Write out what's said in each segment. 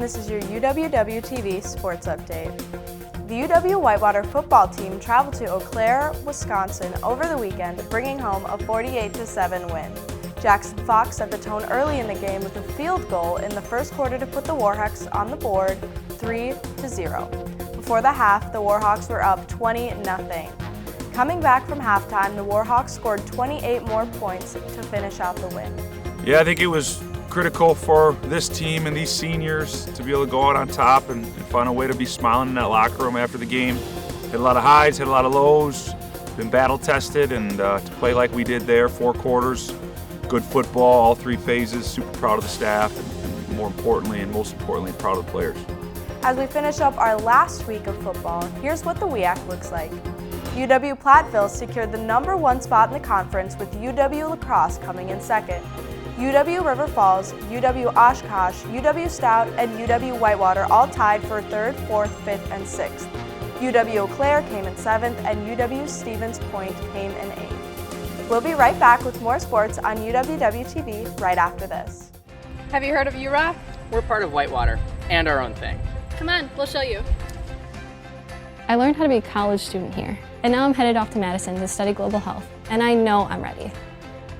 this is your UWW-TV Sports Update. The UW-Whitewater football team traveled to Eau Claire, Wisconsin over the weekend, bringing home a 48-7 win. Jackson Fox set the tone early in the game with a field goal in the first quarter to put the Warhawks on the board 3-0. Before the half, the Warhawks were up 20-0. Coming back from halftime, the Warhawks scored 28 more points to finish out the win. Yeah, I think it was critical for this team and these seniors to be able to go out on top and find a way to be smiling in that locker room after the game. Had a lot of highs, had a lot of lows, been battle tested, and to play like we did there, 4 quarters, good football, all 3 phases, super proud of the staff, and most importantly, proud of the players. As we finish up our last week of football, here's what the WEAC looks like. UW-Platteville secured the #1 spot in the conference with UW-La Crosse coming in second. UW-River Falls, UW-Oshkosh, UW-Stout, and UW-Whitewater all tied for 3rd, 4th, 5th, and 6th. UW-Eau Claire came in 7th, and UW-Stevens Point came in 8th. We'll be right back with more sports on UWW-TV right after this. Have you heard of UROC? We're part of Whitewater and our own thing. Come on, we'll show you. I learned how to be a college student here, and now I'm headed off to Madison to study global health, and I know I'm ready.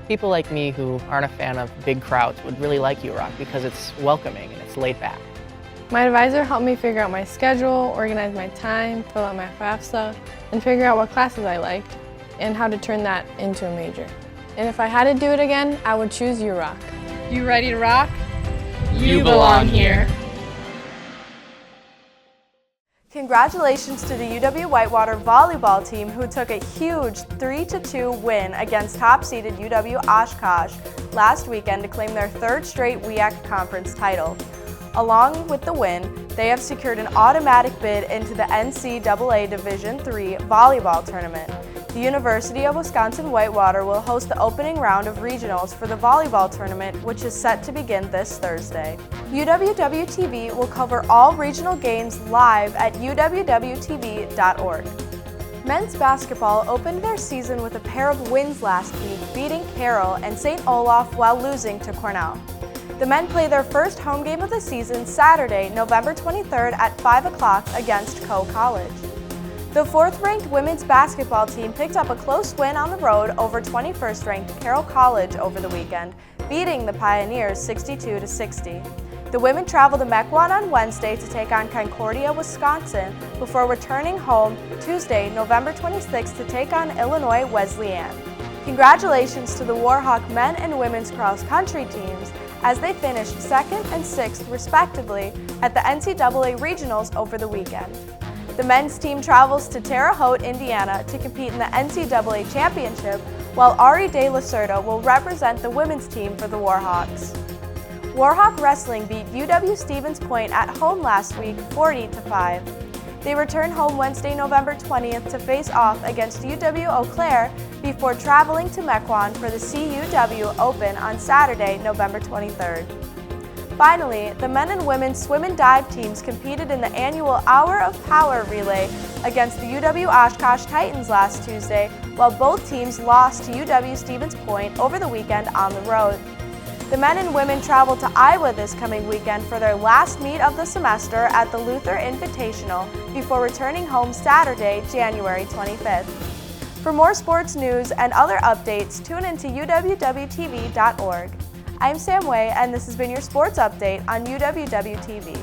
People like me who aren't a fan of big crowds would really like UROC because it's welcoming and it's laid back. My advisor helped me figure out my schedule, organize my time, fill out my FAFSA, and figure out what classes I liked and how to turn that into a major. And if I had to do it again, I would choose UROC. You ready to rock? You belong here. Congratulations to the UW-Whitewater volleyball team who took a huge 3-2 win against top-seeded UW-Oshkosh last weekend to claim their 3rd straight WEAC conference title. Along with the win, they have secured an automatic bid into the NCAA Division III volleyball tournament. The University of Wisconsin-Whitewater will host the opening round of regionals for the volleyball tournament, which is set to begin this Thursday. UWW-TV will cover all regional games live at uwwtv.org. Men's basketball opened their season with a pair of wins last week, beating Carroll and St. Olaf while losing to Cornell. The men play their first home game of the season Saturday, November 23rd at 5 o'clock against Coe College. The 4th-ranked women's basketball team picked up a close win on the road over 21st-ranked Carroll College over the weekend, beating the Pioneers 62-60. The women travel to Mequon on Wednesday to take on Concordia, Wisconsin, before returning home Tuesday, November 26th to take on Illinois Wesleyan. Congratulations to the Warhawk men and women's cross-country teams as they finished 2nd and 6th respectively at the NCAA Regionals over the weekend. The men's team travels to Terre Haute, Indiana to compete in the NCAA Championship, while Ari De La Cerda will represent the women's team for the Warhawks. Warhawk Wrestling beat UW-Stevens Point at home last week 40-5. They return home Wednesday, November 20th to face off against UW-Eau Claire before traveling to Mequon for the CUW Open on Saturday, November 23rd. Finally, the men and women's swim and dive teams competed in the annual Hour of Power relay against the UW-Oshkosh Titans last Tuesday, while both teams lost to UW-Stevens Point over the weekend on the road. The men and women travel to Iowa this coming weekend for their last meet of the semester at the Luther Invitational before returning home Saturday, January 25th. For more sports news and other updates, tune into uwwtv.org. I'm Sam Way, and this has been your sports update on UWW-TV.